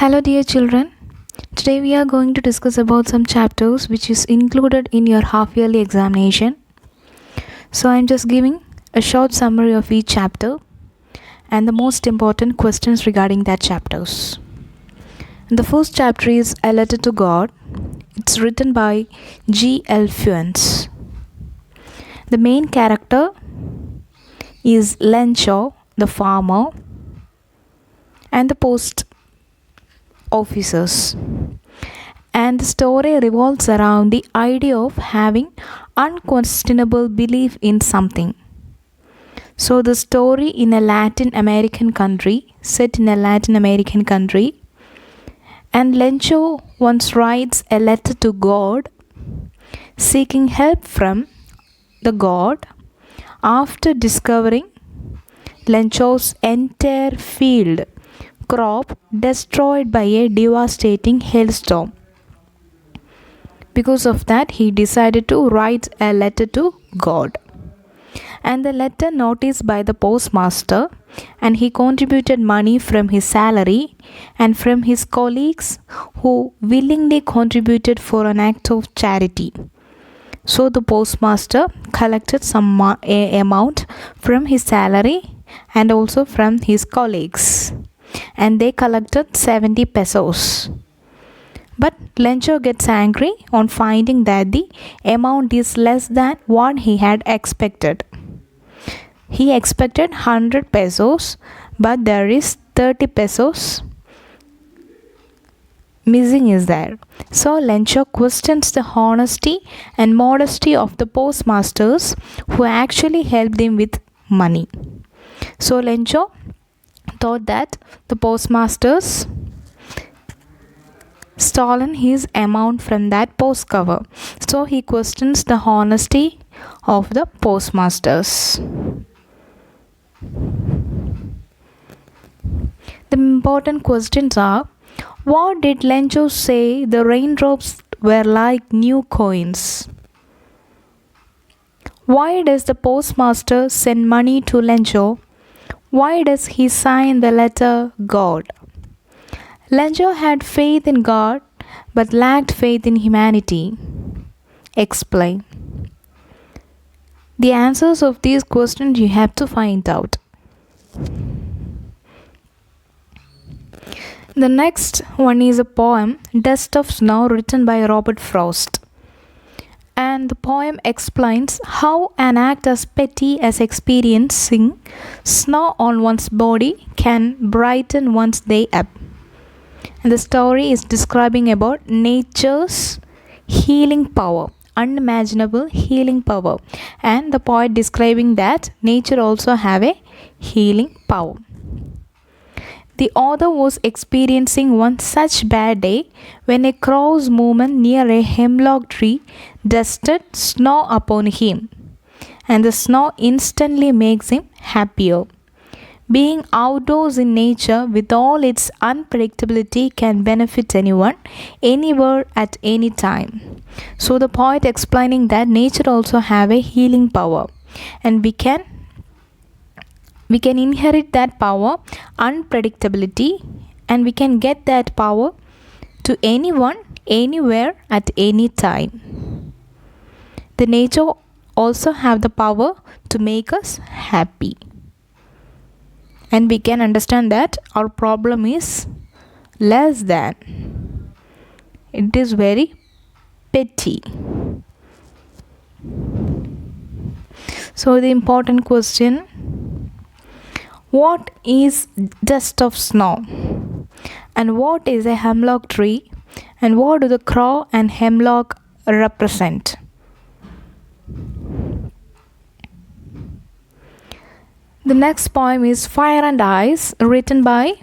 Hello dear children. Today we are going to discuss about some chapters which is included in your half yearly examination. So I am just giving a short summary of each chapter and the most important questions regarding that chapters. And the first chapter is A Letter to God. It's written by G.L. Fuentes. The main character is Lencho, the farmer, and the post officers, and the story revolves around the idea of having unquestionable belief in something. So the story set in a Latin American country, and Lencho once writes a letter to God seeking help from the God after discovering Lencho's entire field crop destroyed by a devastating hailstorm. Because of that, he decided to write a letter to God. And the letter noticed by the postmaster, and he contributed money from his salary and from his colleagues who willingly contributed for an act of charity. So the postmaster collected some amount from his salary and also from his colleagues, and they collected 70 pesos. But Lencho gets angry on finding that the amount is less than what he had expected. He expected 100 pesos, but there is 30 pesos missing is there. So Lencho questions the honesty and modesty of the postmasters who actually helped him with money. So Lencho thought that the postmasters stolen his amount from that post cover. So he questions the honesty of the postmasters. The important questions are: what did Lencho say the raindrops were like new coins? Why does the postmaster send money to Lencho? Why does he sign the letter God? Lencho had faith in God but lacked faith in humanity. Explain. The answers of these questions you have to find out. The next one is a poem, Dust of Snow, written by Robert Frost. And the poem explains how an act as petty as experiencing snow on one's body can brighten one's day up. And the story is describing about nature's healing power, unimaginable healing power. And the poet describing that nature also have a healing power. The author was experiencing one such bad day when a crow's movement near a hemlock tree dusted snow upon him, and the snow instantly makes him happier. Being outdoors in nature with all its unpredictability can benefit anyone, anywhere, at any time. So the poet explaining that nature also have a healing power, and we can inherit that power, unpredictability, and we can get that power to anyone, anywhere, at any time. The nature also have the power to make us happy. And we can understand that our problem is less than. It is very petty. So the important question: what is dust of snow? And what is a hemlock tree? And what do the crow and hemlock represent? The next poem is Fire and Ice, written by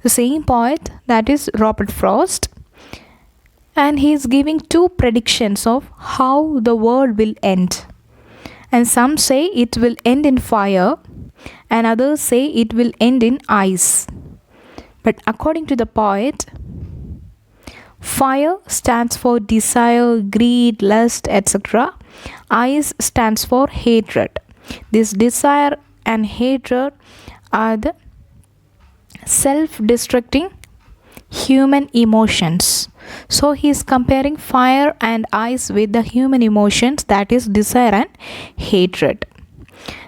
the same poet, that is Robert Frost. And he is giving two predictions of how the world will end. And some say it will end in fire, and others say it will end in ice. But according to the poet, fire stands for desire, greed, lust, etc. Ice stands for hatred. This desire and hatred are the self-destructing human emotions. So he is comparing fire and ice with the human emotions, that is desire and hatred.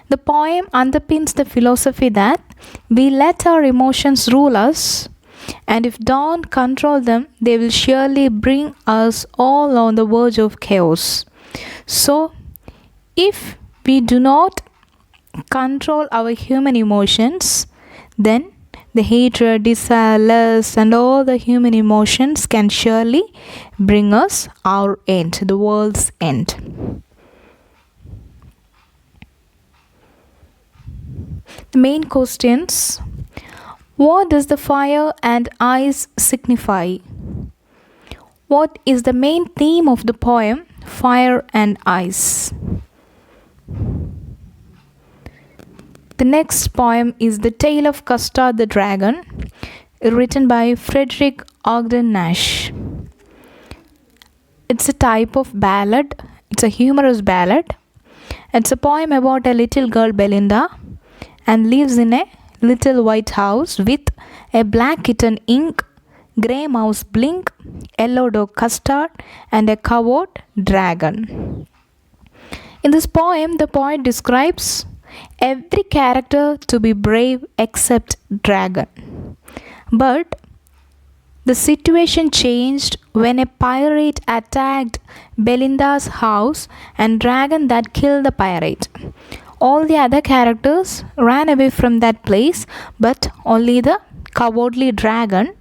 The poem underpins the philosophy that we let our emotions rule us, and if don't control them, they will surely bring us all on the verge of chaos. So, if we do not control our human emotions, then the hatred, desire, lust, and all the human emotions can surely bring us our end, the world's end. The main questions: what does the fire and ice signify? What is the main theme of the poem Fire and Ice? The next poem is The Tale of Custard the Dragon, written by Frederick Ogden Nash. It's a type of ballad. It's a humorous ballad. It's a poem about a little girl, Belinda, and lives in a little white house with a black kitten, Ink, grey mouse, Blink, yellow dog, Custard, and a coward, Dragon. In this poem, the poet describes every character to be brave except Dragon. But the situation changed when a pirate attacked Belinda's house and Dragon that killed the pirate. All the other characters ran away from that place, but only the cowardly Dragon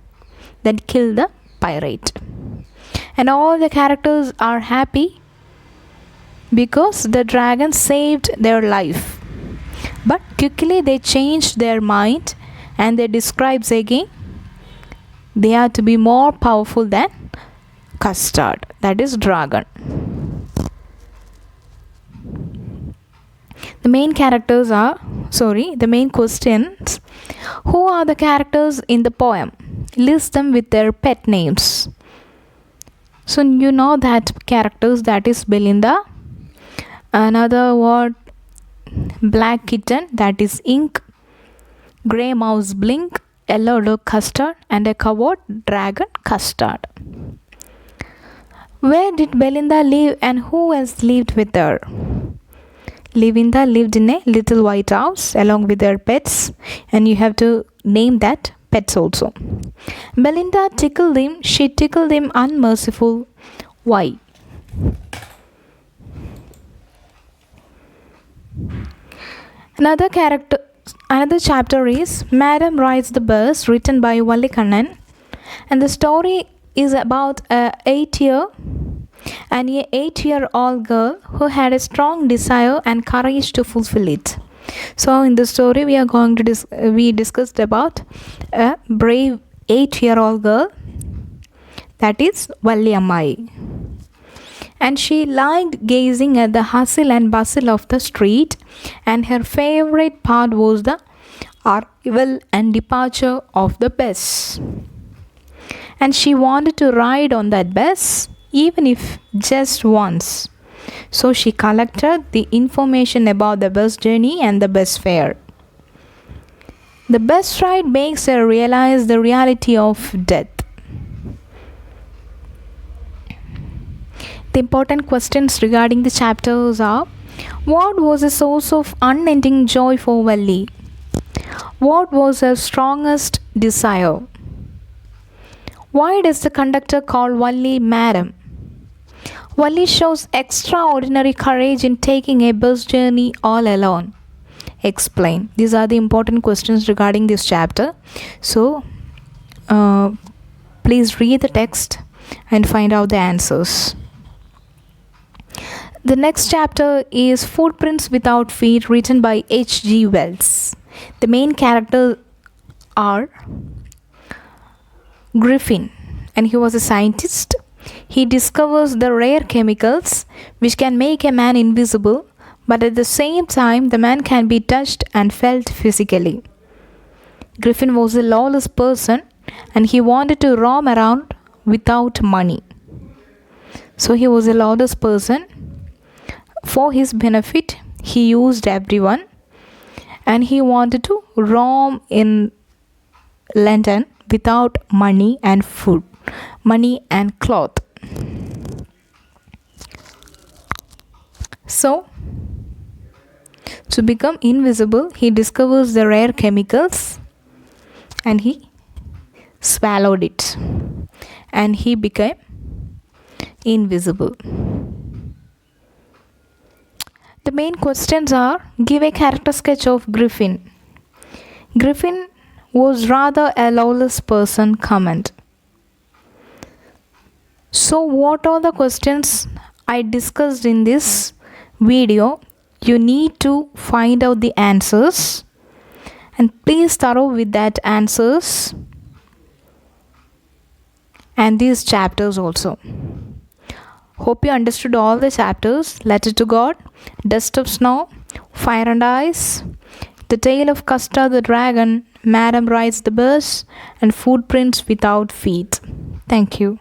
that killed the pirate. And all the characters are happy because the dragon saved their life. But quickly they changed their mind and they describes again they are to be more powerful than Custard, that is Dragon. The main questions: who are the characters in the poem? List them with their pet names. So you know that characters, that is Belinda, another word black kitten, that is Ink, grey mouse, Blink, yellow dog, Custard, and a coward, Dragon, Custard. Where did Belinda live and who else lived with her? Belinda lived in a little white house along with her pets, and you have to name that pets also. Belinda tickled him, she tickled him unmerciful. Why? Another chapter is Madam Rides the Bus, written by Valli Kannan, and the story is about an 8-year-old girl who had a strong desire and courage to fulfill it. So in this story we are going to we discussed about a brave 8-year-old girl, that is Valli Ammai. And she liked gazing at the hustle and bustle of the street, and her favorite part was the arrival and departure of the bus. And she wanted to ride on that bus, even if just once. So she collected the information about the bus journey and the bus fare. The bus ride makes her realize the reality of death. The important questions regarding the chapters are: what was the source of unending joy for Valli? What was her strongest desire? Why does the conductor call Valli Madam? Valli shows extraordinary courage in taking a bus journey all alone. Explain. These are the important questions regarding this chapter. So, please read the text and find out the answers. The next chapter is Footprints Without Feet, written by H.G. Wells. The main characters are Griffin, and he was a scientist. He discovers the rare chemicals which can make a man invisible, but at the same time the man can be touched and felt physically. Griffin was a lawless person and he wanted to roam around without money. So he was a lawless person. For his benefit, he used everyone, and he wanted to roam in London without money and food, money and cloth. So, to become invisible, he discovers the rare chemicals and he swallowed it and he became invisible. The main questions are: give a character sketch of Griffin. Griffin was rather a lawless person. Comment. So what are the questions I discussed in this video? You need to find out the answers and please thorough with that answers and these chapters also. Hope you understood all the chapters: Letter to God, Dust of Snow, Fire and Ice, The Tale of Casta the Dragon, Madame Rides the Bus, and Footprints Without Feet. Thank you.